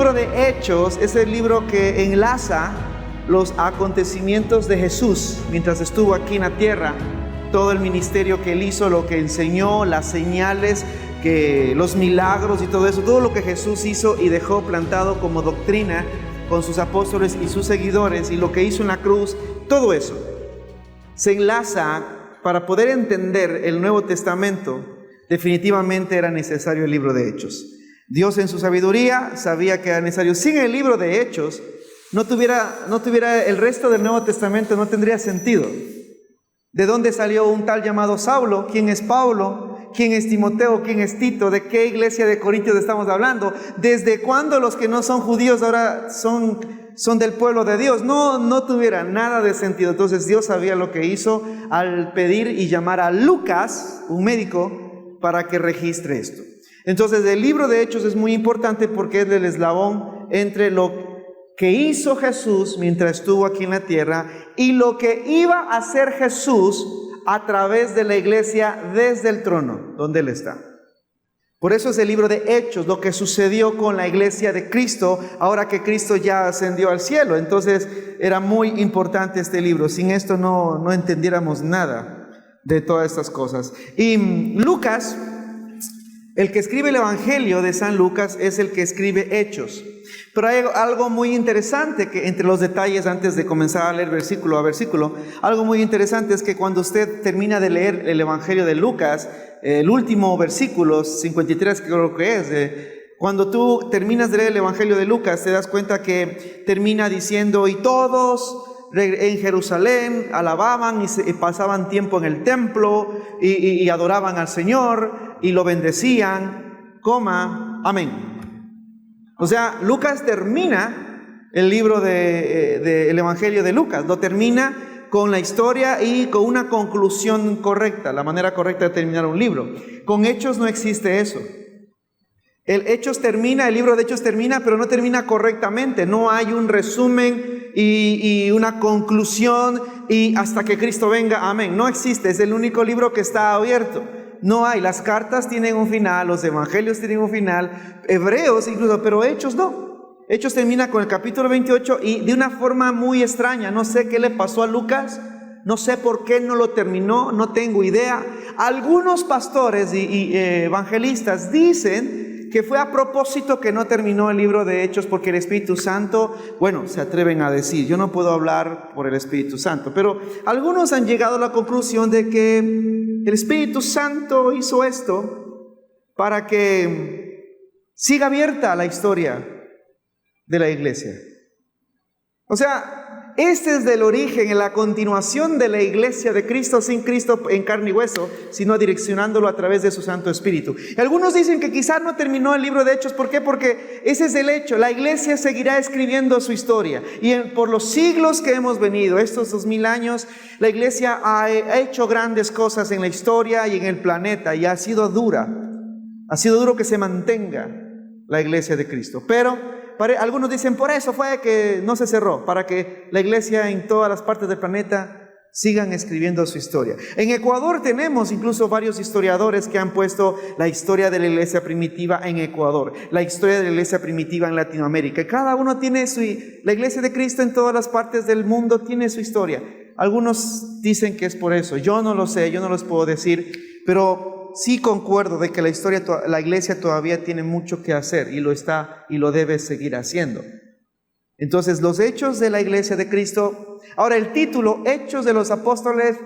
libro de Hechos es el libro que enlaza los acontecimientos de Jesús mientras estuvo aquí en la tierra, todo el ministerio que él hizo, lo que enseñó, las señales, los milagros y todo eso, todo lo que Jesús hizo y dejó plantado como doctrina con sus apóstoles y sus seguidores, y lo que hizo en la cruz, todo eso se enlaza. Para poder entender el Nuevo Testamento, definitivamente era necesario el libro de Hechos. Dios en su sabiduría sabía que era necesario. Sin el libro de Hechos, no tuviera el resto del Nuevo Testamento, no tendría sentido. ¿De dónde salió un tal llamado Saulo? ¿Quién es Pablo? ¿Quién es Timoteo? ¿Quién es Tito? ¿De qué iglesia de Corintios estamos hablando? ¿Desde cuándo los que no son judíos ahora son del pueblo de Dios? No tuviera nada de sentido. Entonces Dios sabía lo que hizo al pedir y llamar a Lucas, un médico, para que registre esto. Entonces el libro de Hechos es muy importante porque es el eslabón entre lo que hizo Jesús mientras estuvo aquí en la tierra y lo que iba a hacer Jesús a través de la iglesia desde el trono donde Él está. Por eso es el libro de Hechos, lo que sucedió con la iglesia de Cristo, ahora que Cristo ya ascendió al cielo. Entonces era muy importante este libro. Sin esto no entendiéramos nada de todas estas cosas. Y Lucas, el que escribe el Evangelio de San Lucas, es el que escribe Hechos. Pero hay algo muy interesante que entre los detalles, antes de comenzar a leer versículo a versículo, algo muy interesante es que cuando usted termina de leer el Evangelio de Lucas, el último versículo, 53 creo que es, cuando tú terminas de leer el Evangelio de Lucas, te das cuenta que termina diciendo, y todos en Jerusalén alababan y pasaban tiempo en el templo y adoraban al Señor y lo bendecían, amén. O sea, Lucas termina el libro del Evangelio de Lucas, lo termina con la historia y con una conclusión correcta, la manera correcta de terminar un libro. Con Hechos no existe eso. El libro de Hechos termina, pero no termina correctamente. No hay un resumen y una conclusión y hasta que Cristo venga, amén. No existe, es el único libro que está abierto. No hay, las cartas tienen un final, los evangelios tienen un final, Hebreos incluso, pero Hechos no. Hechos termina con el capítulo 28 y de una forma muy extraña. No sé qué le pasó a Lucas, no sé por qué no lo terminó, no tengo idea. Algunos pastores y evangelistas dicen que fue a propósito que no terminó el libro de Hechos porque el Espíritu Santo, se atreven a decir, yo no puedo hablar por el Espíritu Santo, pero algunos han llegado a la conclusión de que el Espíritu Santo hizo esto para que siga abierta la historia de la iglesia. O sea, este es del origen, en la continuación de la iglesia de Cristo, sin Cristo en carne y hueso, sino direccionándolo a través de su Santo Espíritu. Y algunos dicen que quizás no terminó el libro de Hechos. ¿Por qué? Porque ese es el hecho. La iglesia seguirá escribiendo su historia. Y por los siglos que hemos venido, estos 2000 años, la iglesia ha hecho grandes cosas en la historia y en el planeta. Y ha sido dura. Ha sido duro que se mantenga la iglesia de Cristo. Pero algunos dicen, por eso fue que no se cerró, para que la iglesia en todas las partes del planeta sigan escribiendo su historia. En Ecuador tenemos incluso varios historiadores que han puesto la historia de la iglesia primitiva en Ecuador, la historia de la iglesia primitiva en Latinoamérica. Y cada uno tiene la iglesia de Cristo en todas las partes del mundo tiene su historia. Algunos dicen que es por eso. Yo no lo sé, yo no los puedo decir, pero sí concuerdo de que la iglesia todavía tiene mucho que hacer y lo está y lo debe seguir haciendo. Entonces, los hechos de la iglesia de Cristo. Ahora, el título, Hechos de los Apóstoles,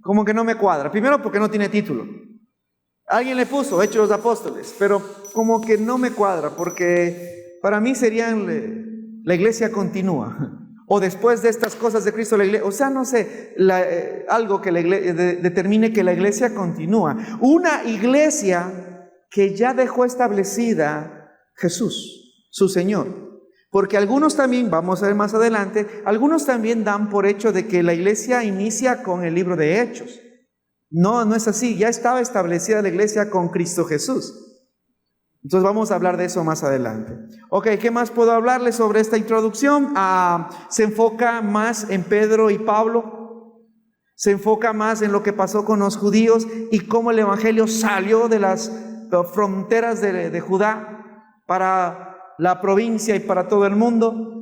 como que no me cuadra. Primero, porque no tiene título. Alguien le puso Hechos de los Apóstoles, pero como que no me cuadra, porque para mí serían la iglesia continúa. O después de estas cosas de Cristo, la iglesia, no sé, algo que determine que la iglesia continúa. Una iglesia que ya dejó establecida Jesús, su Señor. Porque algunos también, vamos a ver más adelante, algunos también dan por hecho de que la iglesia inicia con el libro de Hechos. No es así, ya estaba establecida la iglesia con Cristo Jesús. Entonces vamos a hablar de eso más adelante. Ok, ¿qué más puedo hablarles sobre esta introducción? Se enfoca más en Pedro y Pablo. Se enfoca más en lo que pasó con los judíos y cómo el evangelio salió de las fronteras de Judá para la provincia y para todo el mundo,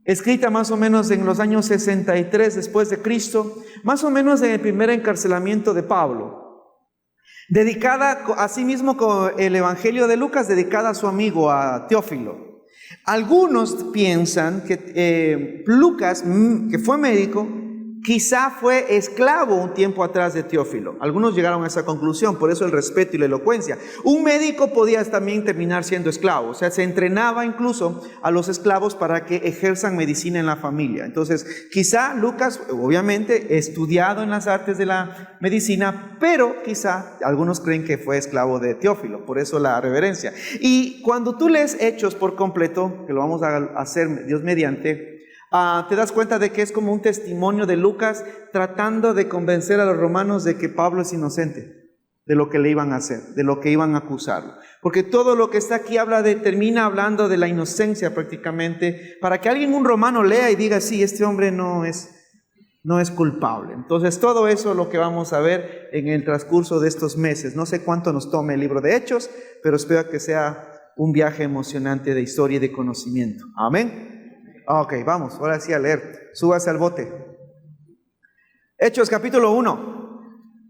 escrita más o menos en los años 63 después de Cristo, más o menos en el primer encarcelamiento de Pablo, dedicada asimismo con el Evangelio de Lucas, dedicada a su amigo, a Teófilo. Algunos piensan que Lucas, que fue médico, quizá fue esclavo un tiempo atrás de Teófilo. Algunos llegaron a esa conclusión, por eso el respeto y la elocuencia. Un médico podía también terminar siendo esclavo, o sea, se entrenaba incluso a los esclavos para que ejerzan medicina en la familia. Entonces, quizá Lucas, obviamente, estudiado en las artes de la medicina, pero quizá algunos creen que fue esclavo de Teófilo, por eso la reverencia. Y cuando tú lees Hechos por completo, que lo vamos a hacer Dios mediante, te das cuenta de que es como un testimonio de Lucas tratando de convencer a los romanos de que Pablo es inocente de lo que le iban a hacer, de lo que iban a acusarlo. Porque todo lo que está aquí termina hablando de la inocencia prácticamente, para que alguien, un romano, lea y diga, sí, este hombre no es culpable. Entonces todo eso es lo que vamos a ver en el transcurso de estos meses. No sé cuánto nos tome el libro de Hechos, pero espero que sea un viaje emocionante de historia y de conocimiento. Amén. Ok, vamos, ahora sí a leer. Súbase al bote. Hechos capítulo 1.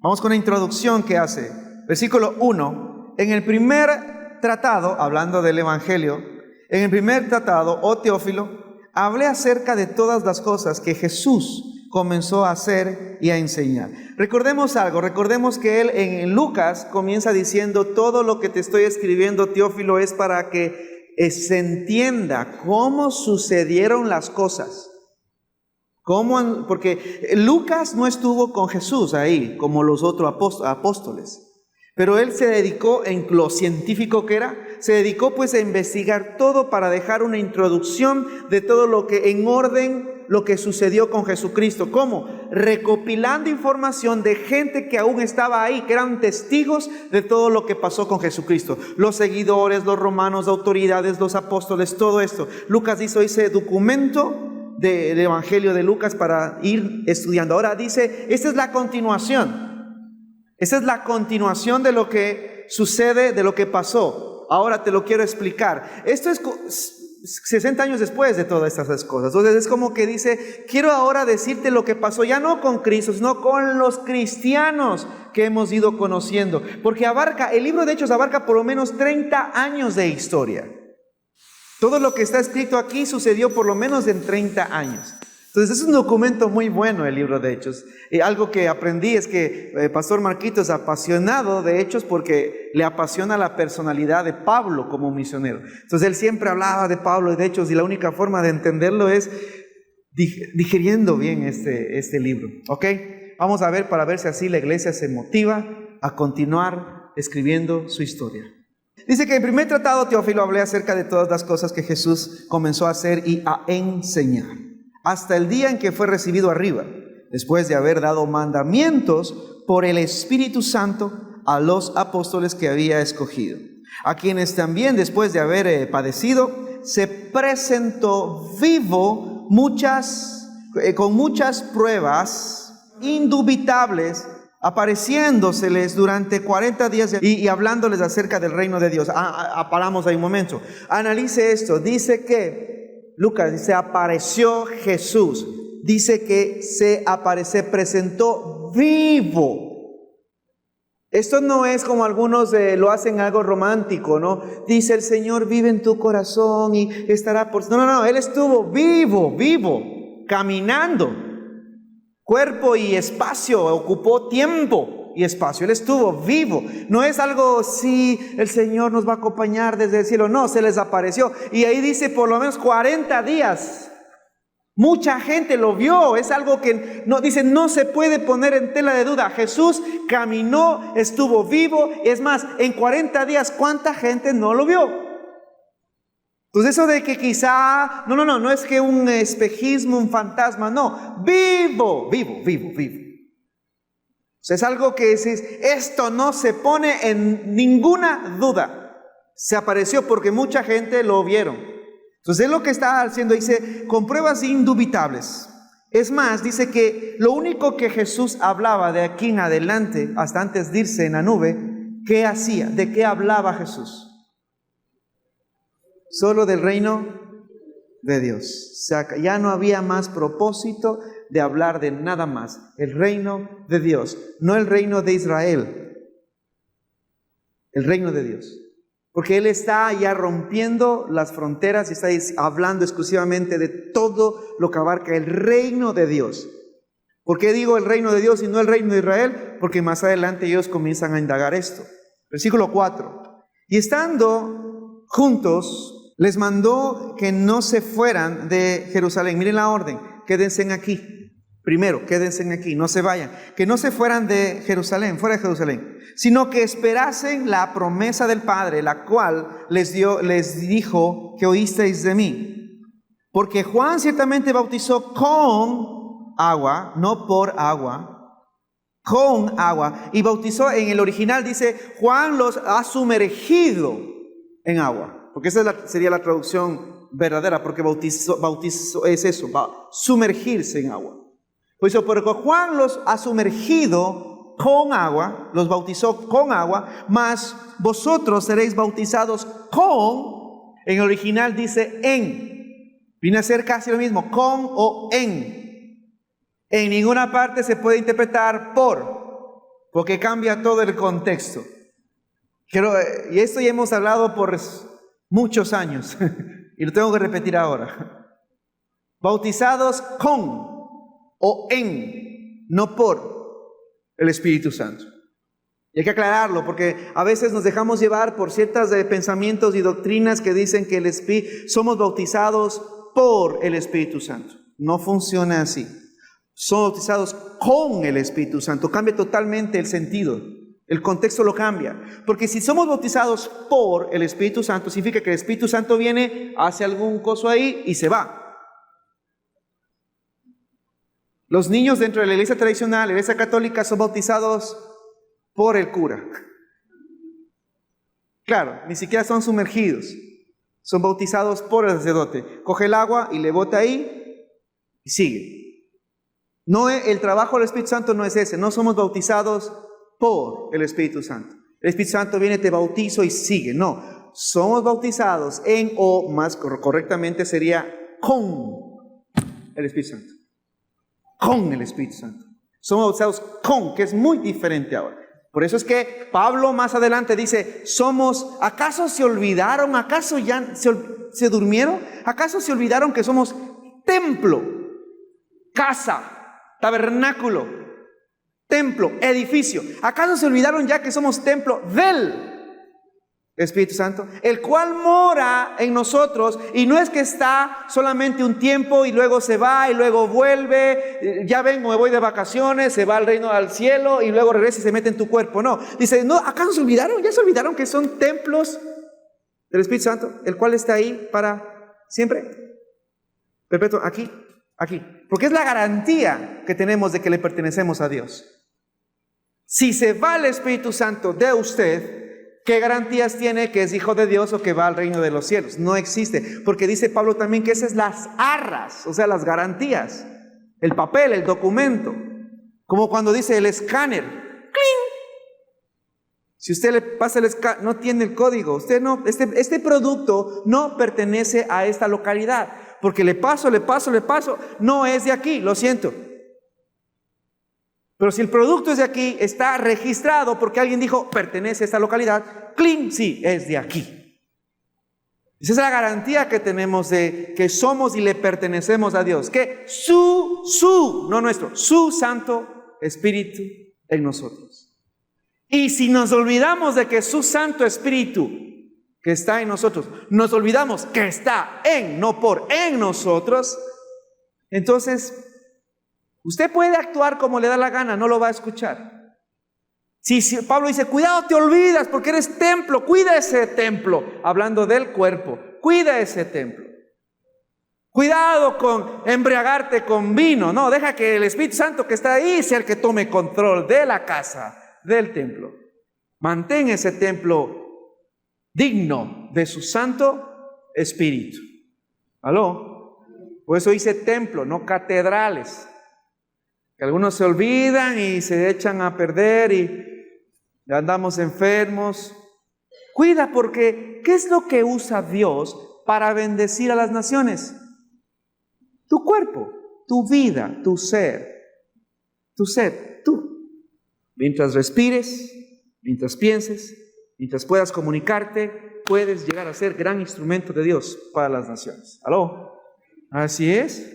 Vamos con la introducción que hace. Versículo 1. En el primer tratado, hablando del Evangelio, en el primer tratado, oh Teófilo, hablé acerca de todas las cosas que Jesús comenzó a hacer y a enseñar. Recordemos algo, recordemos que él en Lucas comienza diciendo, todo lo que te estoy escribiendo, Teófilo, es para que se entienda cómo sucedieron las cosas. Porque Lucas no estuvo con Jesús ahí, como los otros apóstoles. Pero él se dedicó, en lo científico que era, se dedicó pues a investigar todo para dejar una introducción de todo lo que en orden, lo que sucedió con Jesucristo. ¿Cómo? Recopilando información de gente que aún estaba ahí, que eran testigos de todo lo que pasó con Jesucristo. Los seguidores, los romanos, autoridades, los apóstoles, todo esto. Lucas hizo ese documento del Evangelio de Lucas para ir estudiando. Ahora dice, esta es la continuación. Esta es la continuación de lo que sucede, de lo que pasó. Ahora te lo quiero explicar. Esto es 60 años después de todas estas cosas. Entonces es como que dice, quiero ahora decirte lo que pasó, ya no con Cristo, sino con los cristianos que hemos ido conociendo. Porque el libro de Hechos abarca por lo menos 30 años de historia. Todo lo que está escrito aquí sucedió por lo menos en 30 años. Entonces es un documento muy bueno el libro de Hechos. Algo que aprendí es que Pastor Marquito es apasionado de Hechos porque le apasiona la personalidad de Pablo como misionero. Entonces él siempre hablaba de Pablo y de Hechos, y la única forma de entenderlo es digiriendo bien este libro. ¿Ok? Vamos a ver, para ver si así la iglesia se motiva a continuar escribiendo su historia. Dice que en el primer tratado, Teófilo, hablé acerca de todas las cosas que Jesús comenzó a hacer y a enseñar, hasta el día en que fue recibido arriba, después de haber dado mandamientos por el Espíritu Santo a los apóstoles que había escogido, a quienes también después de haber padecido, se presentó vivo con muchas pruebas indubitables, apareciéndoseles durante 40 días y hablándoles acerca del reino de Dios. Paramos ahí un momento. Analice esto. Dice que Lucas dice, apareció Jesús. Dice que se presentó vivo. Esto no es como algunos lo hacen algo romántico, ¿no? Dice, el Señor vive en tu corazón y estará por... No, Él estuvo vivo, caminando. Cuerpo y espacio, ocupó tiempo y espacio. Él estuvo vivo. No es algo, sí, el Señor nos va a acompañar desde el cielo. No, se les apareció. Y ahí dice por lo menos 40 días. Mucha gente lo vio. Es algo que no se puede poner en tela de duda. Jesús caminó, estuvo vivo. Es más, en 40 días, ¿cuánta gente no lo vio? Entonces eso de que quizá, no es que un espejismo, un fantasma, no, vivo. O sea, es algo que esto no se pone en ninguna duda. Se apareció porque mucha gente lo vieron. Entonces es lo que está haciendo, dice, con pruebas indubitables. Es más, dice que lo único que Jesús hablaba de aquí en adelante, hasta antes de irse en la nube, ¿qué hacía? ¿De qué hablaba Jesús? Solo del reino de Dios. Ya no había más propósito de hablar de nada más. El reino de Dios, no el reino de Israel. El reino de Dios. Porque Él está ya rompiendo las fronteras y está hablando exclusivamente de todo lo que abarca el reino de Dios. ¿Por qué digo el reino de Dios y no el reino de Israel? Porque más adelante ellos comienzan a indagar esto. Versículo 4. Y estando juntos, les mandó que no se fueran de Jerusalén. Miren la orden, quédense aquí. Primero, quédense aquí, no se vayan. Que no se fueran de Jerusalén, fuera de Jerusalén, sino que esperasen la promesa del Padre, la cual les dijo que oísteis de mí. Porque Juan ciertamente bautizó con agua, no por agua, con agua. Y bautizó, en el original dice, Juan los ha sumergido en agua. Porque esa sería la traducción verdadera, porque bautizo es eso, sumergirse en agua. Pues porque Juan los ha sumergido con agua, los bautizó con agua, mas vosotros seréis bautizados con, en el original dice en, viene a ser casi lo mismo, con o en. En ninguna parte se puede interpretar por, porque cambia todo el contexto. Y esto ya hemos hablado por muchos años, y lo tengo que repetir ahora. Bautizados con o en, no por el Espíritu Santo. Y hay que aclararlo porque a veces nos dejamos llevar por ciertos pensamientos y doctrinas que dicen que somos bautizados por el Espíritu Santo. No funciona así. Somos bautizados con el Espíritu Santo. Cambia totalmente el sentido. El contexto lo cambia. Porque si somos bautizados por el Espíritu Santo, significa que el Espíritu Santo viene, hace algún coso ahí y se va. Los niños dentro de la iglesia tradicional, la iglesia católica, son bautizados por el cura. Claro, ni siquiera son sumergidos. Son bautizados por el sacerdote. Coge el agua y le bota ahí y sigue. No, el trabajo del Espíritu Santo no es ese. No somos bautizados por el Espíritu Santo. El Espíritu Santo viene, te bautizo y sigue. No, somos bautizados en, o más correctamente sería con el Espíritu Santo. Con el Espíritu Santo. Somos bautizados con, que es muy diferente ahora. Por eso es que Pablo más adelante dice, ¿acaso se olvidaron? ¿Acaso ya se durmieron? ¿Acaso se olvidaron que somos templo, casa, tabernáculo, templo, edificio? ¿Acaso se olvidaron ya que somos templo del Espíritu Santo, el cual mora en nosotros? Y no es que está solamente un tiempo y luego se va y luego vuelve, ya vengo, me voy de vacaciones, se va al reino, al cielo y luego regresa y se mete en tu cuerpo. No, dice, no, ¿acaso se olvidaron? ¿Ya se olvidaron que son templos del Espíritu Santo, el cual está ahí para siempre? Perpetuo, aquí, porque es la garantía que tenemos de que le pertenecemos a Dios. Si se va el Espíritu Santo de usted, ¿qué garantías tiene que es hijo de Dios o que va al reino de los cielos? No existe, porque dice Pablo también que esas son las arras, o sea, las garantías, el papel, el documento, como cuando dice el escáner, ¡cling! Si usted le pasa el escáner, no tiene el código, usted no, este producto no pertenece a esta localidad, porque le paso, no es de aquí, lo siento. Pero si el producto es de aquí, está registrado porque alguien dijo, pertenece a esta localidad, ¡cling! Sí, es de aquí. Esa es la garantía que tenemos de que somos y le pertenecemos a Dios. Que no nuestro, su Santo Espíritu en nosotros. Y si nos olvidamos de que su Santo Espíritu que está en nosotros, nos olvidamos que está en nosotros, entonces usted puede actuar como le da la gana, no lo va a escuchar. Si Pablo dice, cuidado, te olvidas porque eres templo, cuida ese templo, hablando del cuerpo, cuida ese templo. Cuidado con embriagarte con vino, no, deja que el Espíritu Santo que está ahí sea el que tome control de la casa, del templo. Mantén ese templo digno de su Santo Espíritu. ¿Aló? Por eso dice templo, no catedrales. Que algunos se olvidan y se echan a perder y andamos enfermos. Cuida, porque ¿qué es lo que usa Dios para bendecir a las naciones. Tu cuerpo, tu vida, tu ser, tú. Mientras respires, mientras pienses, mientras puedas comunicarte, puedes llegar a ser gran instrumento de Dios para las naciones. ¿Aló? Así es.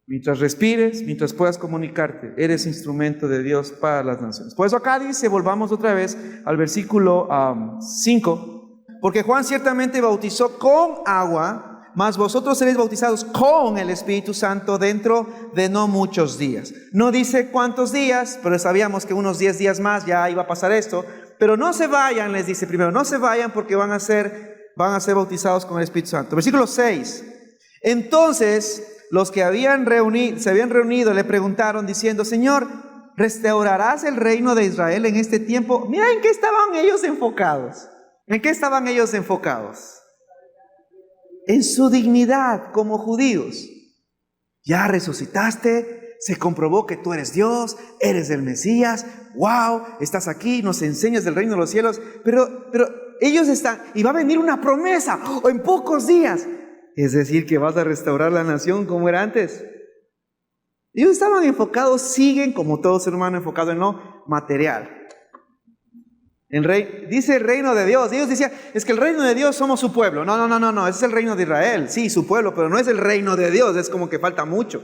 Mientras respires, mientras puedas comunicarte, eres instrumento de Dios para las naciones. Por eso acá dice, volvamos otra vez al versículo 5, porque Juan ciertamente bautizó con agua, mas vosotros seréis bautizados con el Espíritu Santo dentro de no muchos días. No dice cuántos días, pero sabíamos que unos 10 días más ya iba a pasar esto. Pero no se vayan, les dice primero, no se vayan porque van a ser bautizados con el Espíritu Santo. Versículo 6. Entonces los que se habían reunido le preguntaron diciendo, Señor, ¿restaurarás el reino de Israel en este tiempo? Mira en qué estaban ellos enfocados. ¿En qué estaban ellos enfocados? En su dignidad como judíos. Ya resucitaste, se comprobó que tú eres Dios, eres el Mesías, wow, estás aquí, nos enseñas del reino de los cielos, pero ellos están, y va a venir una promesa, o en pocos días, es decir, que vas a restaurar la nación como era antes. Ellos estaban enfocados, siguen como todo ser humano enfocado en lo material. Dice el reino de Dios. Ellos decían, es que el reino de Dios somos su pueblo. No, ese es el reino de Israel. Sí, su pueblo, pero no es el reino de Dios. Es como que falta mucho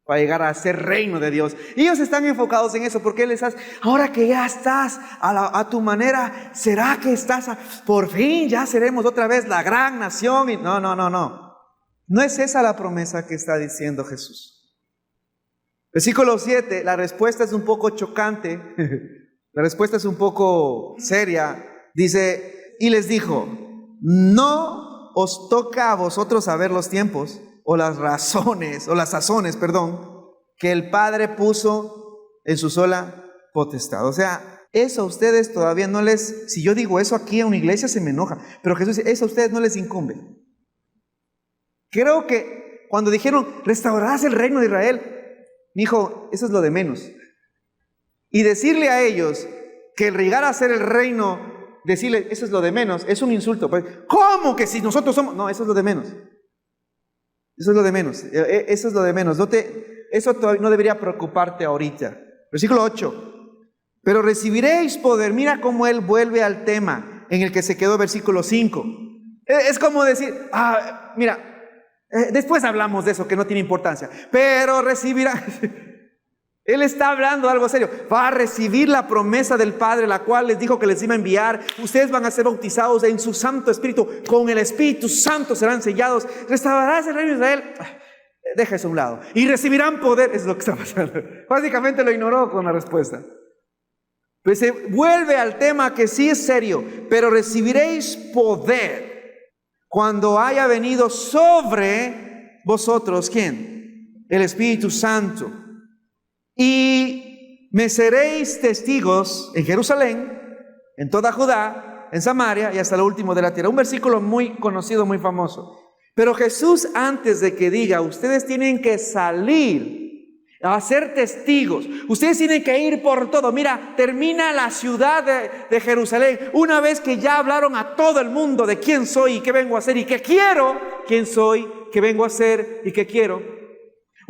para llegar a ser reino de Dios. Y ellos están enfocados en eso, porque Él les hace, ahora que ya estás a tu manera, ¿será que por fin ya seremos otra vez la gran nación? Y no. No es esa la promesa que está diciendo Jesús. Versículo 7, la respuesta es un poco chocante. La respuesta es un poco seria. Dice, y les dijo, no os toca a vosotros saber los tiempos o las sazones, que el Padre puso en su sola potestad. O sea, eso a ustedes todavía no les, si yo digo eso aquí en una iglesia se me enoja, pero Jesús dice, eso a ustedes no les incumbe. Creo que cuando dijeron, restaurarás el reino de Israel, dijo, eso es lo de menos. Y decirle a ellos que el llegar a ser el reino, decirle, eso es lo de menos, es un insulto. ¿Cómo que si nosotros somos? No, eso es lo de menos. Eso es lo de menos. Eso es lo de menos. Eso todavía no debería preocuparte ahorita. Versículo 8. Pero recibiréis poder. Mira cómo él vuelve al tema en el que se quedó versículo 5. Es como decir, después hablamos de eso que no tiene importancia. Pero recibirá. Él está hablando de algo serio. Va a recibir la promesa del Padre, la cual les dijo que les iba a enviar. Ustedes van a ser bautizados en su Santo Espíritu. Con el Espíritu Santo serán sellados. Restaurarás el reino de Israel. Deja eso a un lado. Y recibirán poder. Es lo que está pasando. Básicamente lo ignoró con la respuesta. Pues se vuelve al tema que sí es serio. Pero recibiréis poder cuando haya venido sobre vosotros. ¿Quién? El Espíritu Santo. Y me seréis testigos en Jerusalén, en toda Judá, en Samaria y hasta lo último de la tierra. Un versículo muy conocido, muy famoso. Pero Jesús, antes de que diga, ustedes tienen que salir a ser testigos, ustedes tienen que ir por todo. Mira, termina la ciudad de Jerusalén. Una vez que ya hablaron a todo el mundo de quién soy y qué vengo a hacer y qué quiero, quién soy, qué vengo a hacer y qué quiero.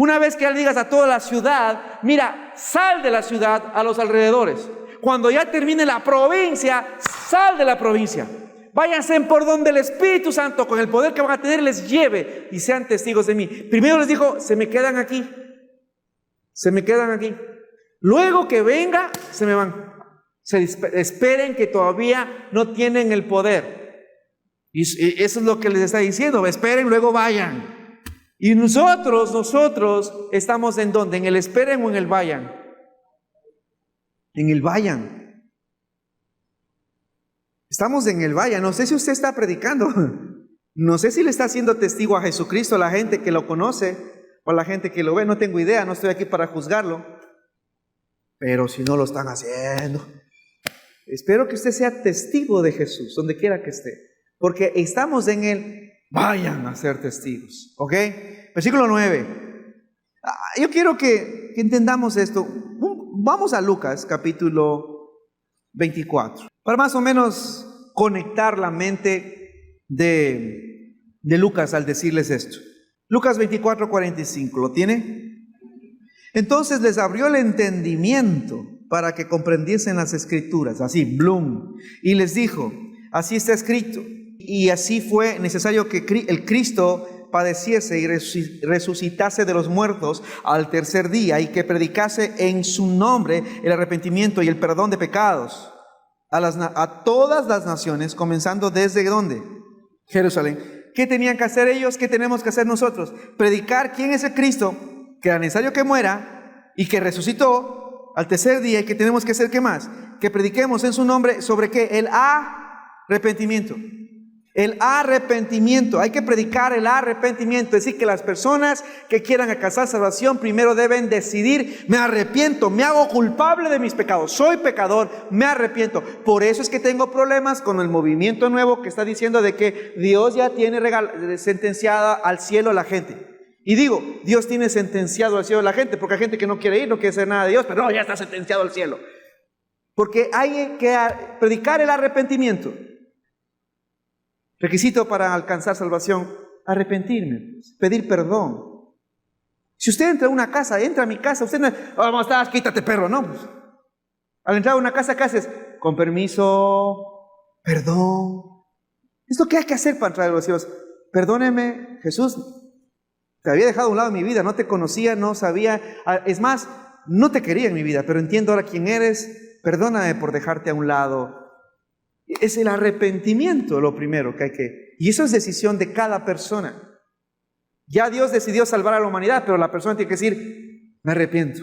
Una vez que le digas a toda la ciudad, mira, sal de la ciudad a los alrededores. Cuando ya termine la provincia, sal de la provincia. Váyanse por donde el Espíritu Santo, con el poder que van a tener, les lleve y sean testigos de mí. Primero les dijo, se me quedan aquí. Se me quedan aquí. Luego que venga, se me van. Esperen que todavía no tienen el poder. Y eso es lo que les está diciendo. Esperen, luego vayan. Y nosotros estamos ¿en dónde? ¿En el esperen o en el vayan? En el vayan. Estamos en el vayan. No sé si usted está predicando. No sé si le está haciendo testigo a Jesucristo a la gente que lo conoce o a la gente que lo ve. No tengo idea, no estoy aquí para juzgarlo. Pero si no lo están haciendo, espero que usted sea testigo de Jesús, donde quiera que esté. Porque estamos en el vayan a ser testigos, ¿ok? Versículo 9. Yo quiero que entendamos esto. Vamos a Lucas capítulo 24. Para más o menos conectar la mente de de Lucas al decirles esto. Lucas 24:45, ¿lo tiene? Entonces les abrió el entendimiento para que comprendiesen las escrituras, así, blum, y les dijo, así está escrito, y así fue necesario que el Cristo padeciese y resucitase de los muertos al tercer día, y que predicase en su nombre el arrepentimiento y el perdón de pecados a todas las naciones, comenzando desde ¿dónde? Jerusalén. ¿Qué tenían que hacer ellos? ¿Qué tenemos que hacer nosotros? Predicar quién es el Cristo, que era necesario que muera y que resucitó al tercer día, y que tenemos que hacer, ¿qué más? Que prediquemos en su nombre, ¿sobre qué? El arrepentimiento. El arrepentimiento, hay que predicar el arrepentimiento, es decir, que las personas que quieran alcanzar salvación primero deben decidir, me arrepiento, me hago culpable de mis pecados, soy pecador, me arrepiento. Por eso es que tengo problemas con el movimiento nuevo que está diciendo de que Dios ya tiene sentenciada al cielo a la gente. Y digo, Dios tiene sentenciado al cielo a la gente, porque hay gente que no quiere ir, no quiere hacer nada de Dios, pero no, ya está sentenciado al cielo. Porque hay que predicar el arrepentimiento. Requisito para alcanzar salvación, arrepentirme, pues, pedir perdón. Si usted entra a una casa, entra a mi casa, usted no, ¿cómo estás? Quítate, perro, no. Pues, al entrar a una casa, ¿qué haces? Con permiso, perdón. Es lo que hay que hacer para entrar a los cielos. Perdóneme, Jesús, te había dejado a un lado en mi vida, no te conocía, no sabía, es más, no te quería en mi vida, pero entiendo ahora quién eres, perdóname por dejarte a un lado. Es el arrepentimiento lo primero que hay que... Y eso es decisión de cada persona. Ya Dios decidió salvar a la humanidad, pero la persona tiene que decir, me arrepiento.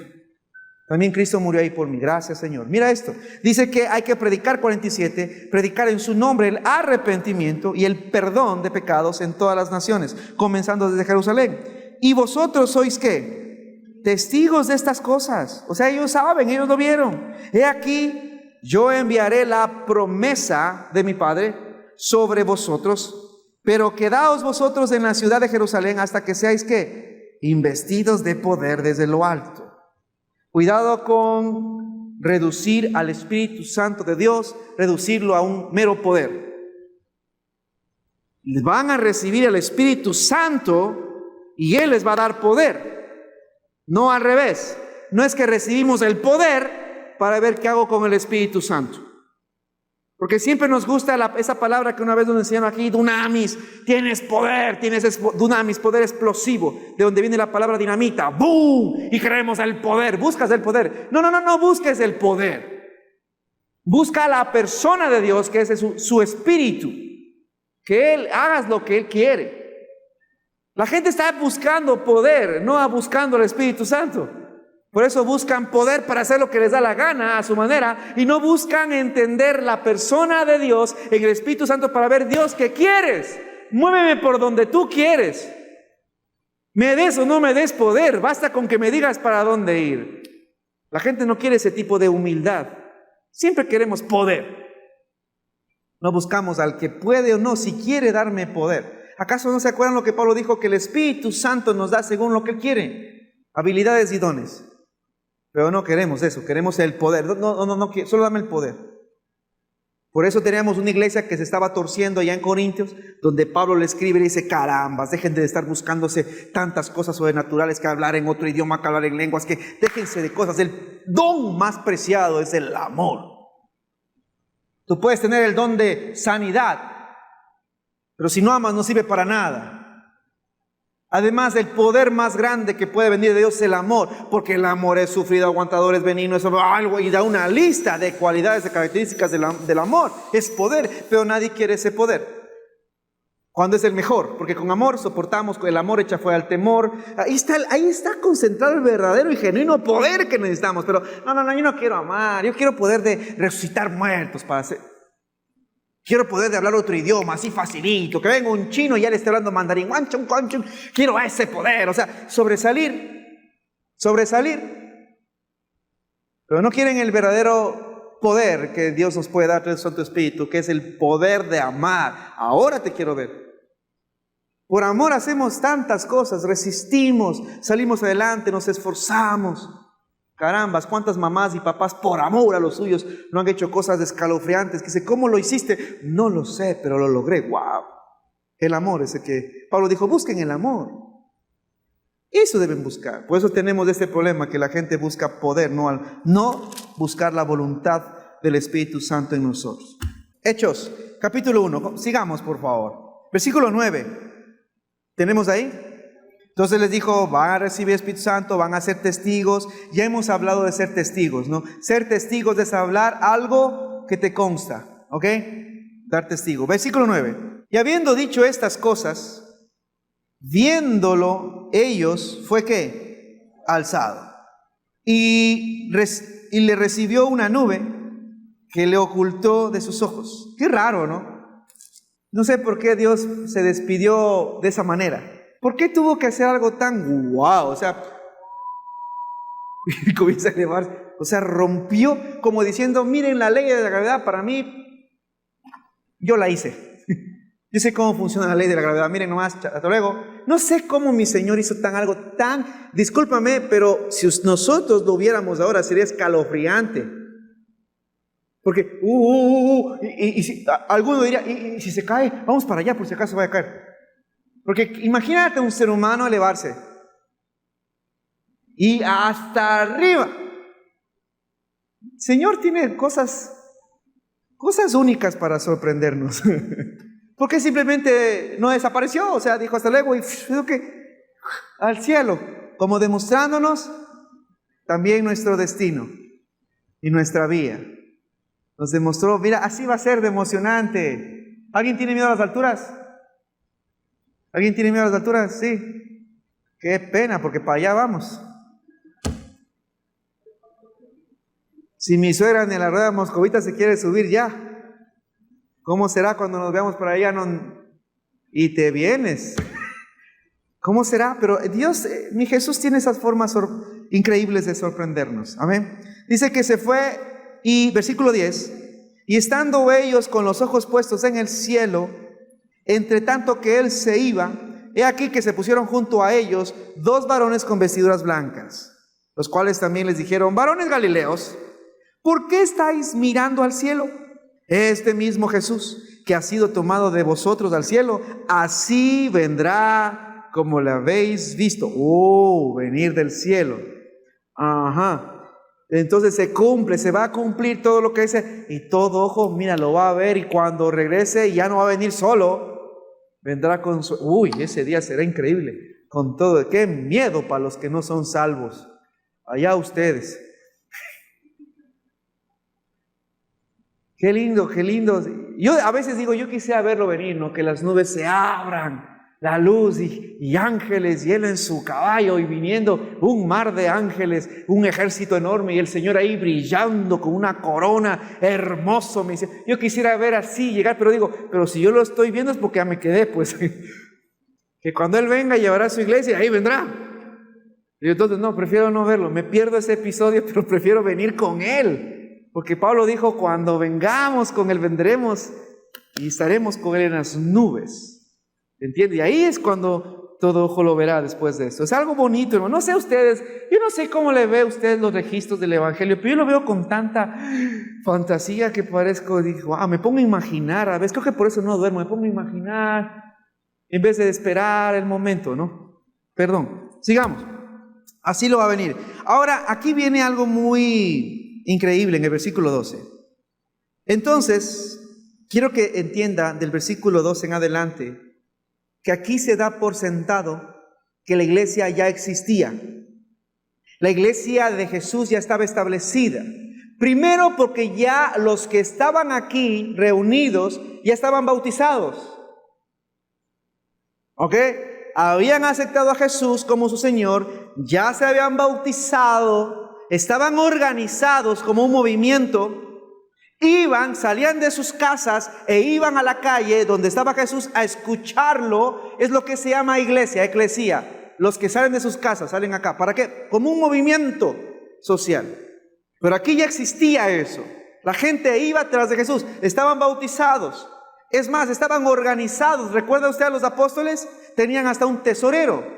También Cristo murió ahí por mí. Gracias, Señor. Mira esto. Dice que hay que predicar, 47, predicar en su nombre el arrepentimiento y el perdón de pecados en todas las naciones, comenzando desde Jerusalén. Y vosotros sois, ¿qué? Testigos de estas cosas. O sea, ellos saben, ellos lo vieron. He aquí, yo enviaré la promesa de mi Padre sobre vosotros, pero quedaos vosotros en la ciudad de Jerusalén hasta que seáis, ¿qué? Investidos de poder desde lo alto. Cuidado con reducir al Espíritu Santo de Dios, reducirlo a un mero poder. Van a recibir el Espíritu Santo y Él les va a dar poder. No al revés. No es que recibimos el poder para ver qué hago con el Espíritu Santo. Porque siempre nos gusta esa palabra que una vez nos enseñaron aquí, dunamis, tienes poder, dunamis, poder explosivo, de donde viene la palabra dinamita, ¡boom! Y creemos el poder, buscas el poder. No busques el poder. Busca a la persona de Dios, que es su espíritu, que Él hagas lo que Él quiere. La gente está buscando poder, no buscando el Espíritu Santo. Por eso buscan poder para hacer lo que les da la gana a su manera y no buscan entender la persona de Dios en el Espíritu Santo para ver, Dios, ¿qué quieres? Muéveme por donde tú quieres. Me des o no me des poder, basta con que me digas para dónde ir. La gente no quiere ese tipo de humildad. Siempre queremos poder. No buscamos al que puede o no, si quiere darme poder. ¿Acaso no se acuerdan lo que Pablo dijo? Que el Espíritu Santo nos da según lo que Él quiere, habilidades y dones. Pero no queremos eso, queremos el poder. No, solo dame el poder. Por eso teníamos una iglesia que se estaba torciendo allá en Corintios, donde Pablo le escribe y dice, carambas, dejen de estar buscándose tantas cosas sobrenaturales, que hablar en otro idioma, que hablar en lenguas, que déjense de cosas. El don más preciado es el amor. Tú puedes tener el don de sanidad, pero si no amas no sirve para nada. Además, el poder más grande que puede venir de Dios es el amor, porque el amor es sufrido, aguantador, es benigno, es algo, y da una lista de cualidades, de características del amor. Es poder, pero nadie quiere ese poder. ¿Cuándo es el mejor? Porque con amor soportamos, con el amor echa fuera el temor. Ahí está concentrado el verdadero y genuino poder que necesitamos. Pero no, yo no quiero amar, yo quiero poder de resucitar muertos para hacer. Quiero poder de hablar otro idioma, así facilito, que venga un chino y ya le esté hablando mandarín, quiero ese poder, o sea, sobresalir, pero no quieren el verdadero poder que Dios nos puede dar del Santo Espíritu, que es el poder de amar. Ahora te quiero ver. Por amor hacemos tantas cosas, resistimos, salimos adelante, nos esforzamos. Carambas, cuántas mamás y papás por amor a los suyos no han hecho cosas escalofriantes, que dice, ¿cómo lo hiciste? No lo sé, pero lo logré. ¡Wow! El amor es el que Pablo dijo, busquen el amor. Eso deben buscar. Por eso tenemos este problema que la gente busca poder, no buscar la voluntad del Espíritu Santo en nosotros. Hechos, capítulo 1. Sigamos, por favor. Versículo 9. ¿Tenemos ahí? Entonces les dijo, van a recibir Espíritu Santo, van a ser testigos. Ya hemos hablado de ser testigos, ¿no? Ser testigos es hablar algo que te consta, ¿ok? Dar testigo. Versículo 9. Y habiendo dicho estas cosas, viéndolo ellos, ¿fue qué? Alzado. Y le recibió una nube que le ocultó de sus ojos. Qué raro, ¿no? No sé por qué Dios se despidió de esa manera. ¿Por qué tuvo que hacer algo tan guau? O sea, comienza a elevarse. O sea, rompió como diciendo, miren la ley de la gravedad, para mí, yo la hice. Yo sé cómo funciona la ley de la gravedad, miren nomás, hasta luego. No sé cómo mi Señor hizo algo tan, discúlpame, pero si nosotros lo viéramos ahora sería escalofriante. Porque, y si, alguno diría, y si se cae, vamos para allá por si acaso va a caer. Porque imagínate un ser humano elevarse y hasta arriba. El Señor tiene cosas únicas para sorprendernos. Porque simplemente no desapareció, o sea, dijo hasta luego y al cielo, como demostrándonos también nuestro destino y nuestra vía. Nos demostró, mira, así va a ser de emocionante. ¿Alguien tiene miedo a las alturas? ¿Alguien tiene miedo a las alturas? Sí. Qué pena, porque para allá vamos. Si mi suegra en la rueda moscovita se quiere subir ya, ¿cómo será cuando nos veamos por allá? Y te vienes. ¿Cómo será? Pero Dios, mi Jesús tiene esas formas increíbles de sorprendernos. Amén. Dice que se fue y versículo 10. Y estando ellos con los ojos puestos en el cielo, entre tanto que él se iba, he aquí que se pusieron junto a ellos 2 varones con vestiduras blancas, los cuales también les dijeron, varones galileos, ¿por qué estáis mirando al cielo? Este mismo Jesús que ha sido tomado de vosotros al cielo, así vendrá como le habéis visto. Venir del cielo. Ajá. Entonces se va a cumplir todo lo que dice, y todo ojo, mira, lo va a ver, y cuando regrese ya no va a venir solo, vendrá con su... ese día será increíble, con todo. Qué miedo para los que no son salvos. Allá ustedes. Qué lindo, qué lindo. Yo a veces digo, yo quisiera verlo venir, ¿no? Que las nubes se abran, la luz y ángeles, y él en su caballo y viniendo, un mar de ángeles, un ejército enorme, y el Señor ahí brillando con una corona, hermoso. Me dice, yo quisiera ver así llegar, pero digo, pero si yo lo estoy viendo es porque ya me quedé, pues. Que cuando Él venga llevará a su iglesia, ahí vendrá. Y entonces no, prefiero no verlo, me pierdo ese episodio, pero prefiero venir con Él. Porque Pablo dijo, cuando vengamos con Él, vendremos y estaremos con Él en las nubes. ¿Entiende? Y ahí es cuando todo ojo lo verá después de esto. Es algo bonito, hermano. No sé ustedes, yo no sé cómo le ve a ustedes los registros del Evangelio, pero yo lo veo con tanta fantasía que parezco, digo, me pongo a imaginar, a veces creo que por eso no duermo, me pongo a imaginar en vez de esperar el momento, ¿no? Perdón, sigamos. Así lo va a venir. Ahora, aquí viene algo muy increíble en el versículo 12. Entonces, quiero que entienda del versículo 12 en adelante que aquí se da por sentado que la iglesia ya existía. La iglesia de Jesús ya estaba establecida. Primero porque ya los que estaban aquí reunidos ya estaban bautizados. ¿Ok? Habían aceptado a Jesús como su Señor, ya se habían bautizado, estaban organizados como un movimiento, salían de sus casas e iban a la calle donde estaba Jesús a escucharlo. Es lo que se llama iglesia, eclesía. Los que salen de sus casas, salen acá. ¿Para qué? Como un movimiento social. Pero aquí ya existía eso. La gente iba tras de Jesús, estaban bautizados. Es más, estaban organizados. ¿Recuerda usted a los apóstoles? Tenían hasta un tesorero.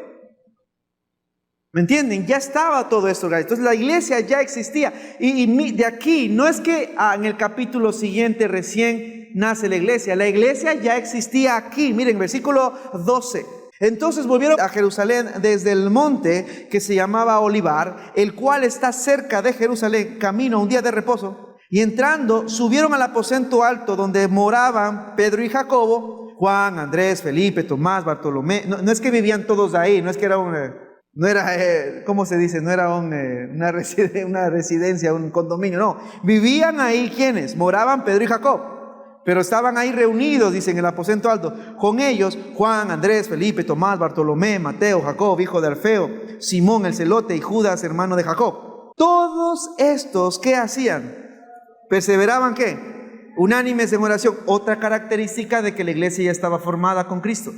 ¿Me entienden? Ya estaba todo esto. Entonces la iglesia ya existía. Y de aquí, no es que en el capítulo siguiente recién nace la iglesia. La iglesia ya existía aquí. Miren, versículo 12. Entonces volvieron a Jerusalén desde el monte que se llamaba Olivar, el cual está cerca de Jerusalén, camino a un día de reposo. Y entrando, subieron al aposento alto donde moraban Pedro y Jacobo, Juan, Andrés, Felipe, Tomás, Bartolomé. No es que vivían todos ahí, no es que era ¿cómo se dice? No era una residencia, un condominio, no. Vivían ahí, ¿quiénes? Moraban Pedro y Jacob. Pero estaban ahí reunidos, dicen, en el aposento alto. Con ellos, Juan, Andrés, Felipe, Tomás, Bartolomé, Mateo, Jacob, hijo de Alfeo, Simón el celote y Judas, hermano de Jacob. Todos estos, ¿qué hacían? ¿Perseveraban qué? Unánimes en oración. Otra característica de que la iglesia ya estaba formada con Cristo.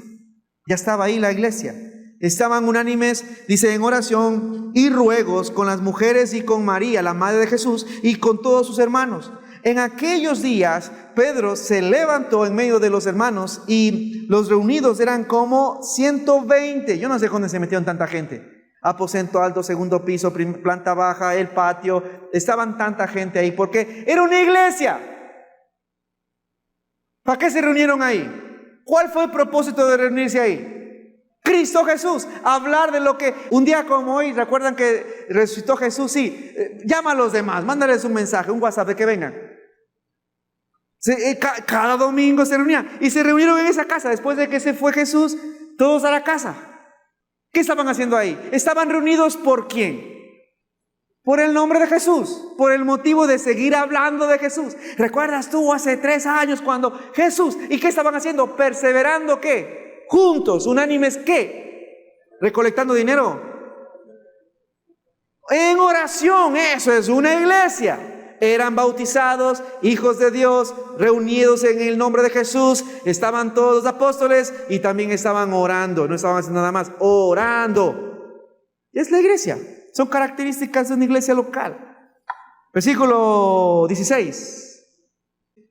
Ya estaba ahí la iglesia. Estaban unánimes, dice, en oración y ruegos con las mujeres y con María, la madre de Jesús, y con todos sus hermanos. En aquellos días, Pedro se levantó en medio de los hermanos y los reunidos eran como 120. Yo no sé dónde se metieron tanta gente. Aposento alto, segundo piso, planta baja, el patio. Estaban tanta gente ahí porque era una iglesia. ¿Para qué se reunieron ahí? ¿Cuál fue el propósito de reunirse ahí? Cristo Jesús, hablar de lo que un día como hoy, recuerdan que resucitó Jesús, sí, llama a los demás, mándales un mensaje, un WhatsApp de que vengan. Cada domingo se reunían y se reunieron en esa casa. Después de que se fue Jesús, todos a la casa. ¿Qué estaban haciendo ahí? Estaban reunidos ¿por quién? Por el nombre de Jesús, por el motivo de seguir hablando de Jesús. ¿Recuerdas tú hace 3 años cuando Jesús, y qué estaban haciendo? Perseverando ¿qué? Juntos, unánimes ¿qué? Recolectando dinero. En oración, eso es una iglesia. Eran bautizados, hijos de Dios, reunidos en el nombre de Jesús. Estaban todos los apóstoles y también estaban orando. No estaban haciendo nada más, orando. Es la iglesia. Son características de una iglesia local. Versículo 16.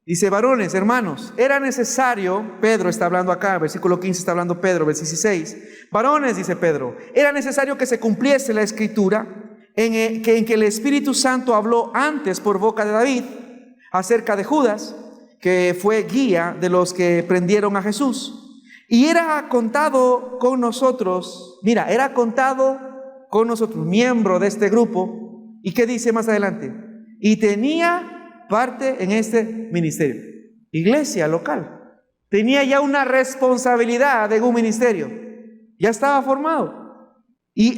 Dice, varones, hermanos, era necesario, Pedro está hablando acá, versículo 15 está hablando Pedro, versículo 16. Varones, dice Pedro, era necesario que se cumpliese la escritura en que el Espíritu Santo habló antes por boca de David acerca de Judas, que fue guía de los que prendieron a Jesús. Y era contado con nosotros, mira, era contado con nosotros, miembro de este grupo. ¿Y qué dice más adelante? Y tenía parte en este ministerio. Iglesia local. Tenía ya una responsabilidad en un ministerio. Ya estaba formado. Y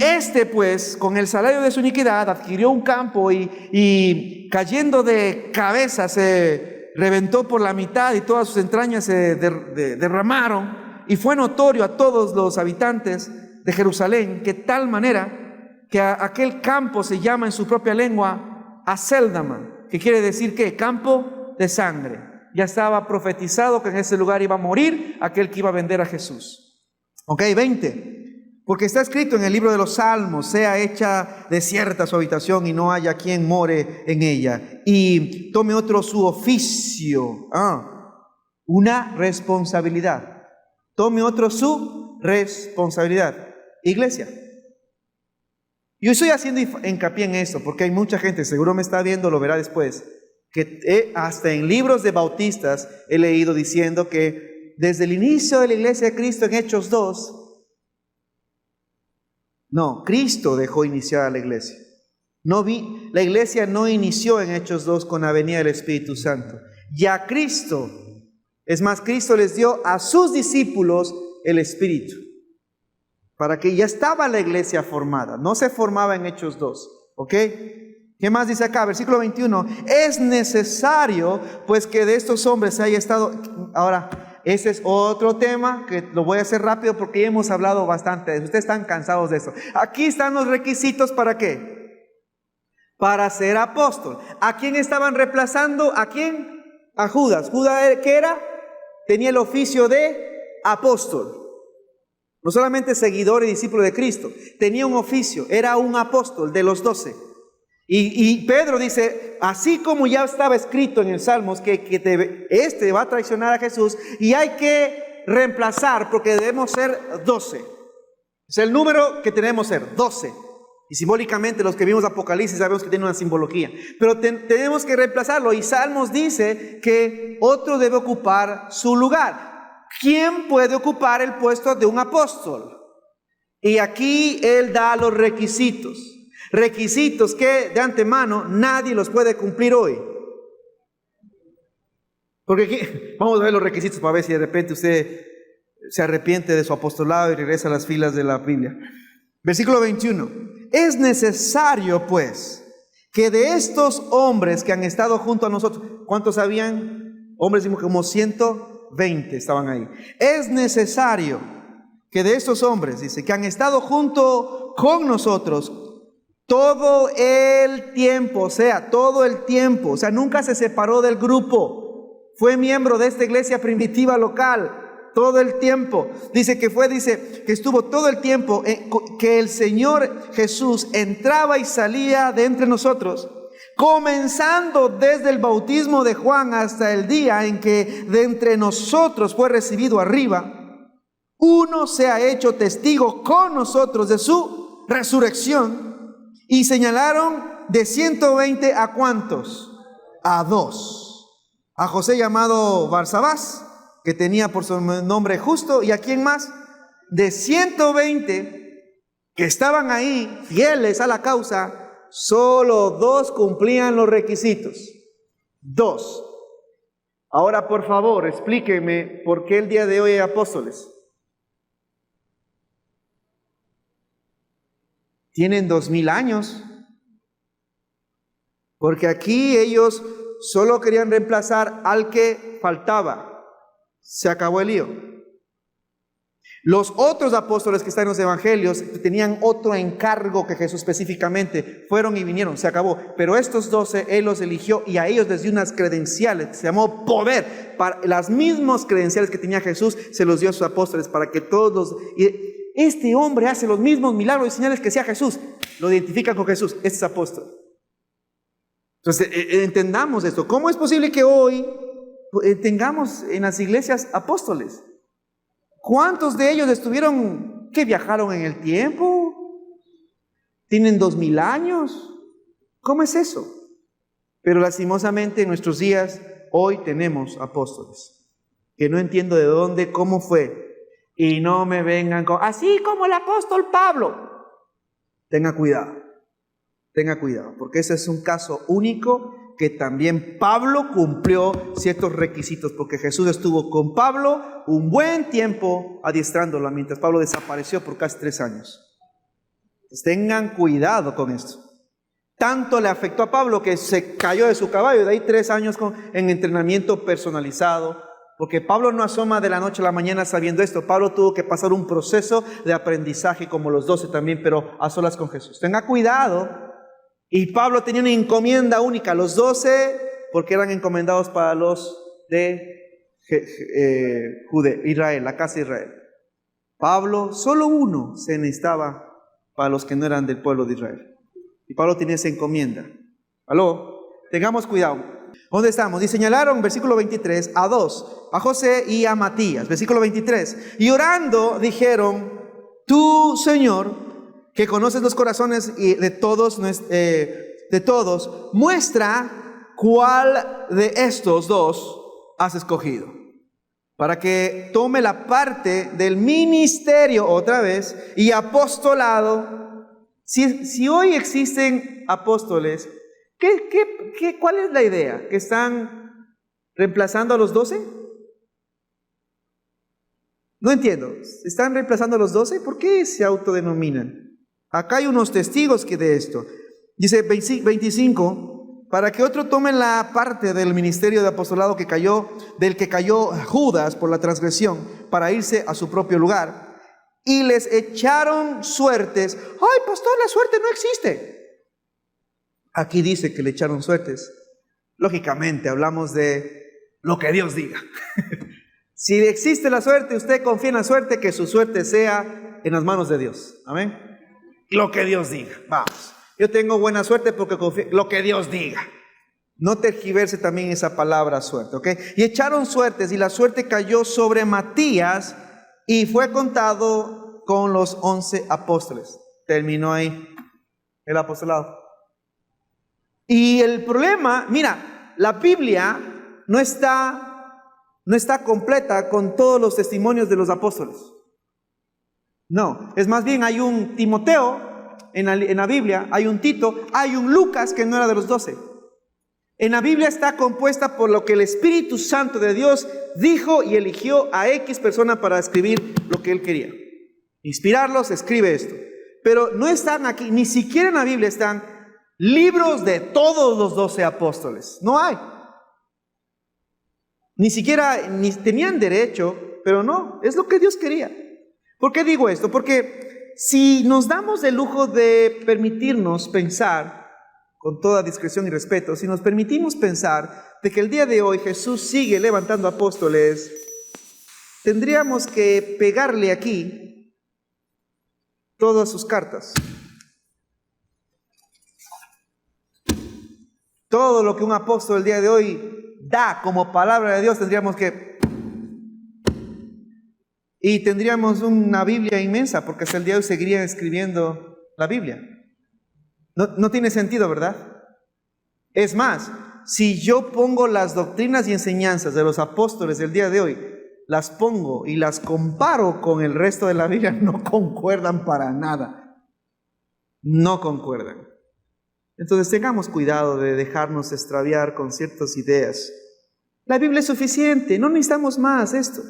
pues, con el salario de su iniquidad, adquirió un campo y cayendo de cabeza se reventó por la mitad y todas sus entrañas se derramaron. Y fue notorio a todos los habitantes de Jerusalén que tal manera que aquel campo se llama en su propia lengua Aceldama, que quiere decir que campo de sangre. Ya estaba profetizado que en ese lugar iba a morir aquel que iba a vender a Jesús. Ok, 20. Porque está escrito en el libro de los Salmos, sea hecha desierta su habitación y no haya quien more en ella. Y tome otro su oficio. Una responsabilidad. Tome otro su responsabilidad. Iglesia. Yo estoy haciendo hincapié en esto porque hay mucha gente, seguro me está viendo, lo verá después, que hasta en libros de bautistas he leído diciendo que desde el inicio de la iglesia de Cristo en Hechos 2, no, Cristo dejó iniciar a la iglesia. La iglesia no inició en Hechos 2 con la venida del Espíritu Santo. Ya Cristo, es más, Cristo les dio a sus discípulos el Espíritu. Para que ya estaba la iglesia formada. No se formaba en Hechos 2. ¿Ok? ¿Qué más dice acá? Versículo 21. Es necesario, pues, que de estos hombres haya estado... Ahora... Ese es otro tema que lo voy a hacer rápido porque ya hemos hablado bastante. Ustedes están cansados de eso. Aquí están los requisitos para qué. Para ser apóstol. ¿A quién estaban reemplazando? ¿A quién? A Judas. ¿Judas qué era? Tenía el oficio de apóstol. No solamente seguidor y discípulo de Cristo. Tenía un oficio. Era un apóstol de los 12. Y Pedro dice, así como ya estaba escrito en el Salmos que este va a traicionar a Jesús y hay que reemplazar porque debemos ser 12. Es el número que tenemos ser, 12. Y simbólicamente los que vimos Apocalipsis sabemos que tiene una simbología. Pero tenemos que reemplazarlo. Y Salmos dice que otro debe ocupar su lugar. ¿Quién puede ocupar el puesto de un apóstol? Y aquí él da los requisitos. Requisitos que de antemano nadie los puede cumplir hoy. Porque aquí, vamos a ver los requisitos para ver si de repente usted se arrepiente de su apostolado y regresa a las filas de la Biblia. Versículo 21. Es necesario, pues, que de estos hombres que han estado junto a nosotros, ¿cuántos habían? Hombres, como 120 estaban ahí. Es necesario que de estos hombres, dice, que han estado junto con nosotros todo el tiempo, todo el tiempo, nunca se separó del grupo, fue miembro de esta iglesia primitiva local. Todo el tiempo, dice que estuvo todo el tiempo que el Señor Jesús entraba y salía de entre nosotros, comenzando desde el bautismo de Juan hasta el día en que de entre nosotros fue recibido arriba. Uno se ha hecho testigo con nosotros de su resurrección. Y señalaron de 120 a ¿cuántos? A 2. A José llamado Barsabás, que tenía por su nombre Justo, y a quién más, de 120 que estaban ahí fieles a la causa, solo 2 cumplían los requisitos. 2. Ahora, por favor, explíqueme por qué el día de hoy hay apóstoles. Tienen 2000 años, porque aquí ellos solo querían reemplazar al que faltaba. Se acabó el lío. Los otros apóstoles que están en los evangelios tenían otro encargo que Jesús específicamente. Fueron y vinieron, se acabó. Pero estos 12 Él los eligió y a ellos les dio unas credenciales que se llamó poder. Para las mismas credenciales que tenía Jesús se los dio a sus apóstoles para que todos este hombre hace los mismos milagros y señales que hacía Jesús. Lo identifican con Jesús, este es apóstol. Entonces entendamos esto. ¿Cómo es posible que hoy tengamos en las iglesias apóstoles? ¿Cuántos de ellos estuvieron, que viajaron en el tiempo? ¿Tienen 2000 años? ¿Cómo es eso? Pero lastimosamente en nuestros días hoy tenemos apóstoles que no entiendo de dónde, cómo fue, y no me vengan con, así como el apóstol Pablo. Tenga cuidado, porque ese es un caso único que también Pablo cumplió ciertos requisitos, porque Jesús estuvo con Pablo un buen tiempo adiestrándolo, mientras Pablo desapareció por casi 3 años. Entonces, tengan cuidado con esto. Tanto le afectó a Pablo que se cayó de su caballo, de ahí 3 años en entrenamiento personalizado, porque Pablo no asoma de la noche a la mañana sabiendo esto. Pablo tuvo que pasar un proceso de aprendizaje como los 12 también, pero a solas con Jesús. Tenga cuidado. Y Pablo tenía una encomienda única, los 12, porque eran encomendados para los de Israel, la casa de Israel. Pablo, solo uno se necesitaba para los que no eran del pueblo de Israel. Y Pablo tenía esa encomienda. ¿Aló? Tengamos cuidado. ¿Dónde estamos? Y señalaron, versículo 23, a 2, a José y a Matías. Versículo 23. Y orando dijeron, tú, Señor, que conoces los corazones de todos, muestra cuál de estos 2 has escogido, para que tome la parte del ministerio otra vez y apostolado. Si hoy existen apóstoles, ¿cuál es la idea? ¿Que están reemplazando a los 12? No entiendo. ¿Están reemplazando a los 12? ¿Por qué se autodenominan? Acá hay unos testigos que de esto. Dice 25, para que otro tome la parte del ministerio de apostolado del que cayó Judas por la transgresión, para irse a su propio lugar. Y les echaron suertes. ¡Ay, pastor, la suerte no existe! Aquí dice que le echaron suertes. Lógicamente hablamos de lo que Dios diga. Si existe la suerte, usted confía en la suerte, que su suerte sea en las manos de Dios. Amén. Lo que Dios diga. Vamos. Yo tengo buena suerte porque confío. Lo que Dios diga. No tergiverse también esa palabra suerte, ¿ok? Y echaron suertes y la suerte cayó sobre Matías y fue contado con los 11 apóstoles. Terminó ahí. el apostolado. Y el problema, mira, la Biblia no está completa con todos los testimonios de los apóstoles. No, es más bien hay un Timoteo en la Biblia, hay un Tito, hay un Lucas que no era de los 12. En la Biblia está compuesta por lo que el Espíritu Santo de Dios dijo y eligió a X persona para escribir lo que él quería. Inspirarlos, escribe esto. Pero no están aquí, ni siquiera en la Biblia están libros de todos los 12 apóstoles. No hay. Ni siquiera, ni tenían derecho, pero no, es lo que Dios quería. ¿Por qué digo esto? Porque si nos damos el lujo de permitirnos pensar, con toda discreción y respeto, si nos permitimos pensar de que el día de hoy Jesús sigue levantando apóstoles, tendríamos que pegarle aquí todas sus cartas. Todo lo que un apóstol el día de hoy da como palabra de Dios, tendríamos que... Y tendríamos una Biblia inmensa, porque hasta el día de hoy seguirían escribiendo la Biblia. No tiene sentido, ¿verdad? Es más, si yo pongo las doctrinas y enseñanzas de los apóstoles del día de hoy, las pongo y las comparo con el resto de la Biblia, no concuerdan para nada. No concuerdan. Entonces tengamos cuidado de dejarnos extraviar con ciertas ideas. La Biblia es suficiente, no necesitamos más esto.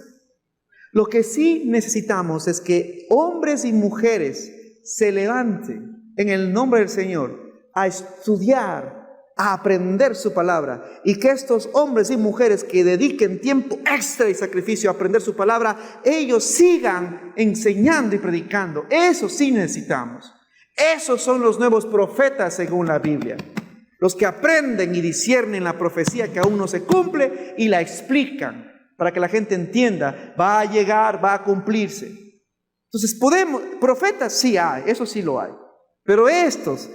Lo que sí necesitamos es que hombres y mujeres se levanten en el nombre del Señor a estudiar, a aprender su palabra, y que estos hombres y mujeres que dediquen tiempo extra y sacrificio a aprender su palabra, ellos sigan enseñando y predicando. Eso sí necesitamos. Esos son los nuevos profetas según la Biblia, los que aprenden y disciernen la profecía que aún no se cumple y la explican para que la gente entienda, va a llegar, va a cumplirse. Entonces profetas sí hay, eso sí lo hay, pero estos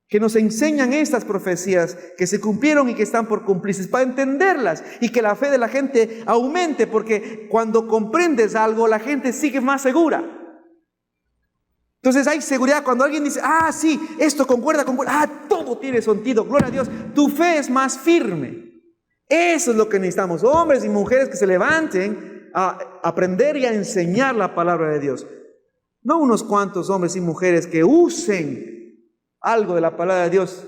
que nos enseñan estas profecías que se cumplieron y que están por cumplirse, para entenderlas y que la fe de la gente aumente, porque cuando comprendes algo, la gente sigue más segura. Entonces hay seguridad cuando alguien dice, sí, esto concuerda, todo tiene sentido, gloria a Dios, tu fe es más firme. Eso es lo que necesitamos, hombres y mujeres que se levanten a aprender y a enseñar la palabra de Dios. No unos cuantos hombres y mujeres que usen algo de la palabra de Dios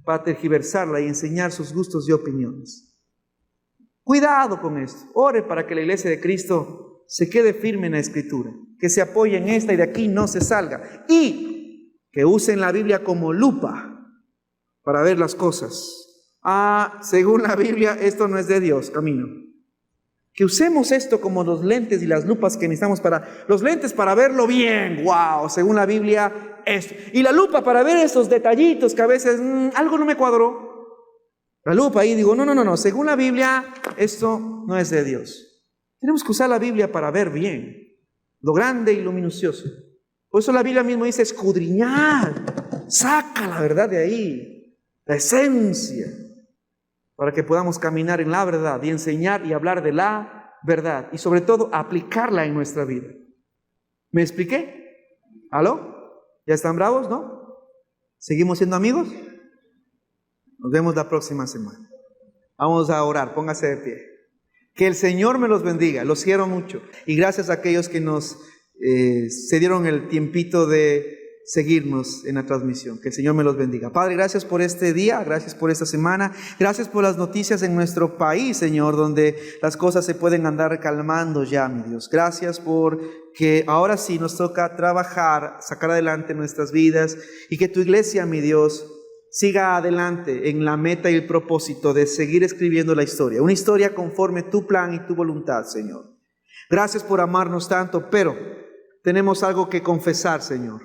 para tergiversarla y enseñar sus gustos y opiniones. Cuidado con esto. Ore para que la iglesia de Cristo se quede firme en la Escritura, que se apoye en esta y de aquí no se salga, y que usen la Biblia como lupa para ver las cosas. Según la Biblia, esto no es de Dios, camino. Que usemos esto como los lentes y las lupas que necesitamos los lentes para verlo bien. Wow, según la Biblia, esto. Y la lupa para ver esos detallitos que a veces algo no me cuadró. La lupa ahí digo, no, según la Biblia, esto no es de Dios. Tenemos que usar la Biblia para ver bien lo grande y lo minucioso. Por eso la Biblia mismo dice escudriñar, saca la verdad de ahí, la esencia, para que podamos caminar en la verdad y enseñar y hablar de la verdad y sobre todo aplicarla en nuestra vida. ¿Me expliqué? ¿Aló? ¿Ya están bravos, no? ¿Seguimos siendo amigos? Nos vemos la próxima semana. Vamos a orar, póngase de pie. Que el Señor me los bendiga, los quiero mucho. Y gracias a aquellos que nos se dieron el tiempito de seguirnos en la transmisión. Que el Señor me los bendiga. Padre, gracias por este día, gracias por esta semana, gracias por las noticias en nuestro país, Señor, donde las cosas se pueden andar calmando ya, mi Dios. Gracias por que ahora sí nos toca trabajar, sacar adelante nuestras vidas, y que tu iglesia, mi Dios, siga adelante en la meta y el propósito de seguir escribiendo la historia, una historia conforme tu plan y tu voluntad, Señor. Gracias por amarnos tanto, pero tenemos algo que confesar, Señor.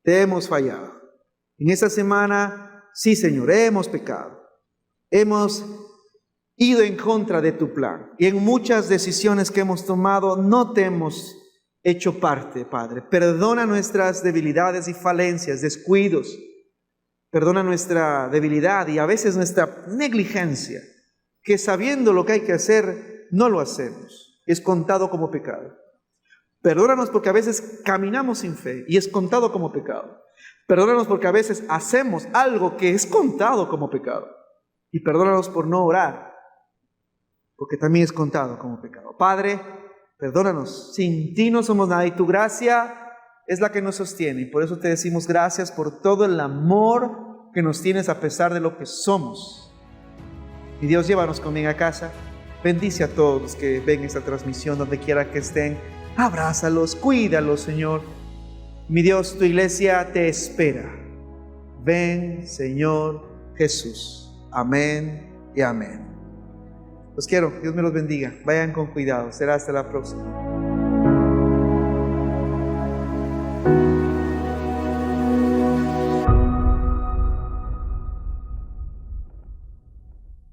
Te hemos fallado. En esta semana, sí, Señor, hemos pecado. Hemos ido en contra de tu plan. Y en muchas decisiones que hemos tomado, no te hemos hecho parte, Padre. Perdona nuestras debilidades y falencias, descuidos. Perdona nuestra debilidad y a veces nuestra negligencia, que sabiendo lo que hay que hacer, no lo hacemos. Es contado como pecado. Perdónanos porque a veces caminamos sin fe y es contado como pecado. Perdónanos porque a veces hacemos algo que es contado como pecado. Y perdónanos por no orar, porque también es contado como pecado. Padre, perdónanos. Sin ti no somos nada y tu gracia es la que nos sostiene. Y por eso te decimos gracias por todo el amor que nos tienes a pesar de lo que somos. Y Dios, llévanos conmigo a casa. Bendice a todos los que ven esta transmisión donde quiera que estén. Abrázalos, cuídalos, Señor. Mi Dios, tu iglesia te espera. Ven, Señor Jesús. Amén y amén. Los quiero. Dios me los bendiga. Vayan con cuidado. Será hasta la próxima.